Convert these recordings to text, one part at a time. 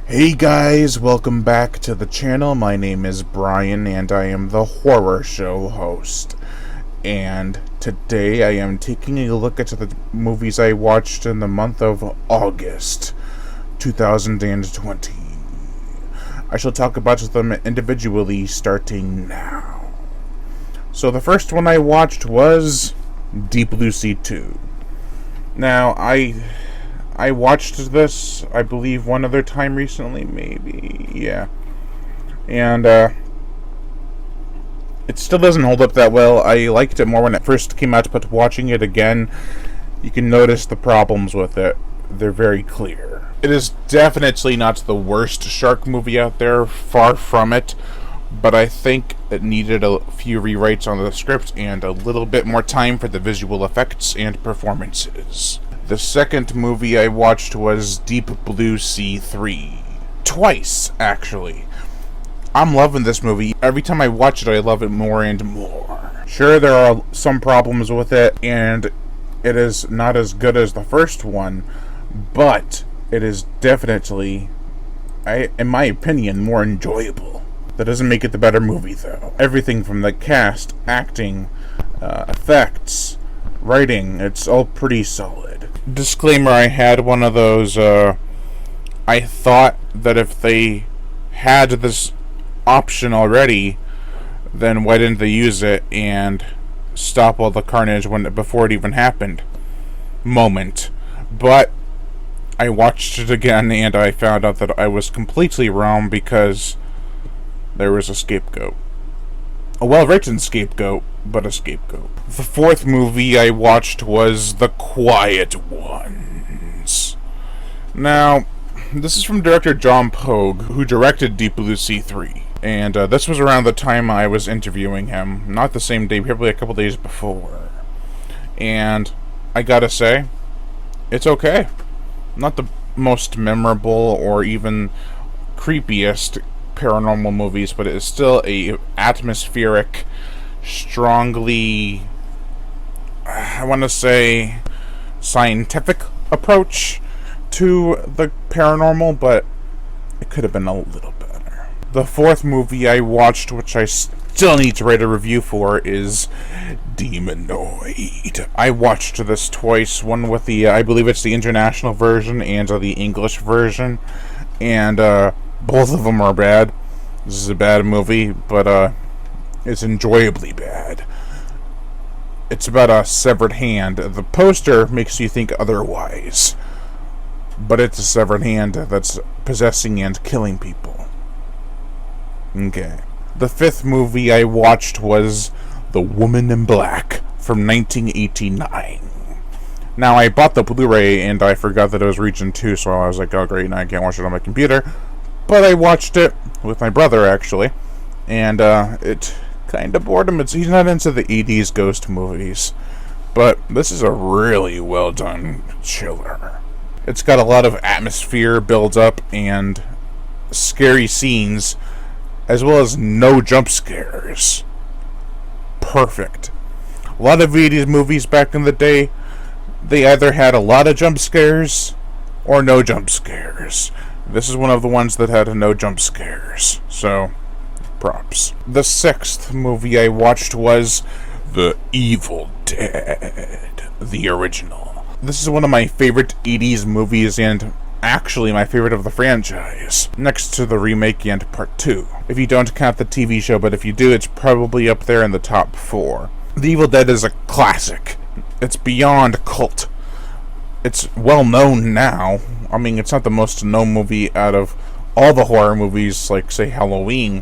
Hey guys, welcome back to the channel. My name is Brian and I am the horror show host. And today I am taking a look at the movies I watched in the month of August 2020. I shall talk about them individually starting now. So the first one I watched was Deep Blue Sea 2. Now, I watched this, I believe, one other time recently, maybe, yeah. And, it still doesn't hold up that well. I liked it more when it first came out, but watching it again, you can notice the problems with it. They're very clear. It is definitely not the worst shark movie out there, far from it, but I think it needed a few rewrites on the script and a little bit more time for the visual effects and performances. The second movie I watched was Deep Blue Sea 3. Twice, actually. I'm loving this movie. Every time I watch it, I love it more and more. Sure, there are some problems with it, and it is not as good as the first one, but it is definitely, in my opinion, more enjoyable. That doesn't make it the better movie, though. Everything from the cast, acting, effects, writing, it's all pretty solid. Disclaimer, I had one of those, I thought that if they had this option already, then why didn't they use it and stop all the carnage before it even happened moment. But I watched it again and I found out that I was completely wrong because there was a scapegoat. A well-written scapegoat, but a scapegoat. The fourth movie I watched was The Quiet Ones. Now, this is from director John Pogue, who directed Deep Blue Sea 3. And this was around the time I was interviewing him. Not the same day, probably a couple days before. And I gotta say, it's okay. Not the most memorable or even creepiest paranormal movies, but it is still a atmospheric, strongly, I want to say, scientific approach to the paranormal, but it could have been a little better. The fourth movie I watched, which I still need to write a review for, is Demonoid. I watched this twice, one with the, I believe it's the international version, and the English version, and both of them are bad. This is a bad movie, but it's enjoyably bad. It's about a severed hand. The poster makes you think otherwise, but it's a severed hand that's possessing and killing people. Okay. The fifth movie I watched was The Woman in Black from 1989. Now, I bought the Blu-ray and I forgot that it was Region 2, so I was like, oh great, now I can't watch it on my computer. But I watched it with my brother, actually, and it kind of bored him. He's not into the 80s ghost movies, but this is a really well done chiller. It's got a lot of atmosphere build up and scary scenes, as well as no jump scares. Perfect. A lot of 80s movies back in the day, they either had a lot of jump scares or no jump scares. This is one of the ones that had no jump scares, so props. The sixth movie I watched was The Evil Dead, the original. This is one of my favorite 80s movies and actually my favorite of the franchise, next to the remake and part 2. If you don't count the TV show, but if you do, it's probably up there in the top 4. The Evil Dead is a classic. It's beyond cult. It's well known now. I mean, it's not the most known movie out of all the horror movies, like, say, Halloween,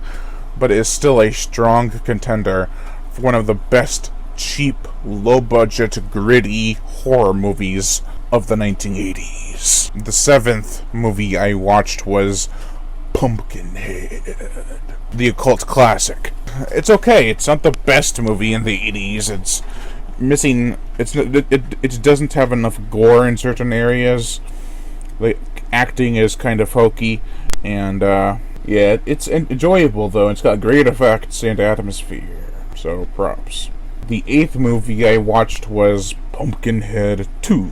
but it is still a strong contender for one of the best, cheap, low-budget, gritty horror movies of the 1980s. The seventh movie I watched was Pumpkinhead, the Occult classic. It's okay. It's not the best movie in the 80s. It's missing. It doesn't have enough gore in certain areas. The acting is kind of hokey, and yeah, it's enjoyable though. It's got great effects and atmosphere, so props. The eighth movie I watched was Pumpkinhead 2,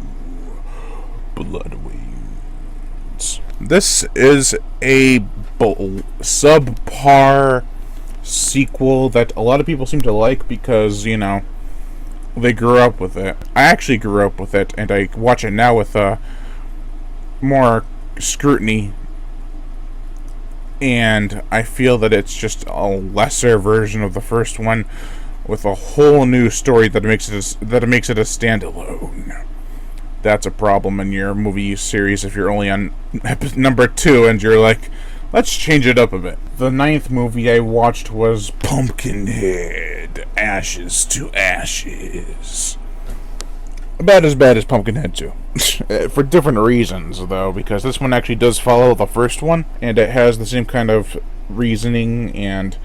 Blood Wings. This is a subpar sequel that a lot of people seem to like because, you know, they grew up with it. I actually grew up with it, and I watch it now with more scrutiny, and I feel that it's just a lesser version of the first one with a whole new story that makes it a standalone. That's a problem in your movie series if you're only on number 2 and you're like, let's change it up a bit. The 9th movie I watched was Pumpkinhead Ashes to Ashes. About as bad as Pumpkinhead 2. For different reasons, though, because this one actually does follow the first one, and it has the same kind of reasoning and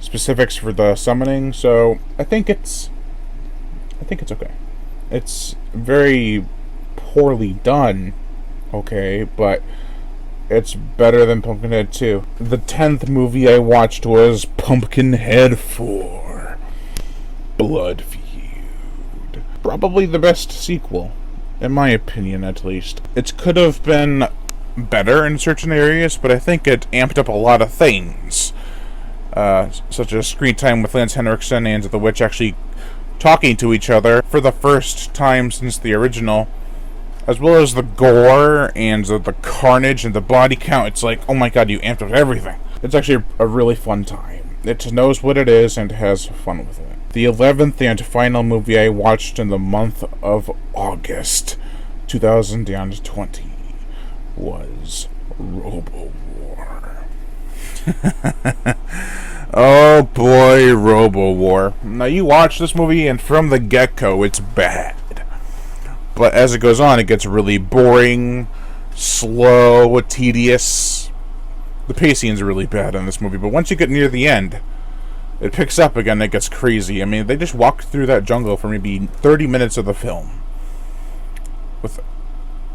specifics for the summoning, so I think it's okay. It's very poorly done, okay, but it's better than Pumpkinhead 2. The 10th movie I watched was Pumpkinhead 4 Blood Feud. Probably the best sequel, in my opinion at least. It could have been better in certain areas, but I think it amped up a lot of things. Such as screen time with Lance Henriksen and the Witch actually talking to each other for the first time since the original, as well as the gore and the carnage and the body count. It's like, oh my god, you amped up everything. It's actually a really fun time. It knows what it is and has fun with it. The 11th and final movie I watched in the month of August 2020 was Robowar. Oh boy, Robowar. Now you watch this movie and from the get-go it's bad. But as it goes on, it gets really boring, slow, tedious. The pacing is really bad in this movie, but once you get near the end, it picks up again and it gets crazy. I mean, they just walked through that jungle for maybe 30 minutes of the film, with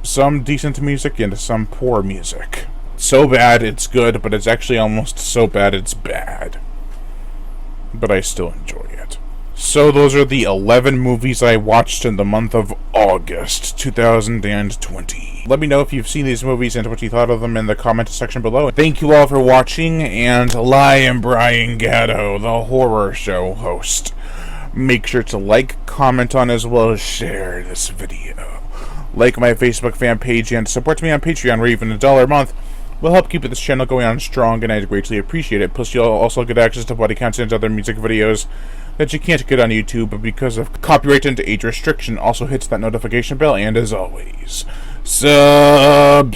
some decent music and some poor music. So bad it's good, but it's actually almost so bad it's bad. But I still enjoy it. So those are the 11 movies I watched in the month of August 2020. Let me know if you've seen these movies and what you thought of them in the comment section below. Thank you all for watching, and I am Brian Gatto, the horror show host. Make sure to like, comment on, as well as share this video. Like my Facebook fan page and support me on Patreon, where even $1 a month will help keep this channel going on strong, and I'd greatly appreciate it. Plus, you'll also get access to body counts and other music videos that you can't get on YouTube, but because of copyright and age restriction, also hits that notification bell, and as always, subscribe.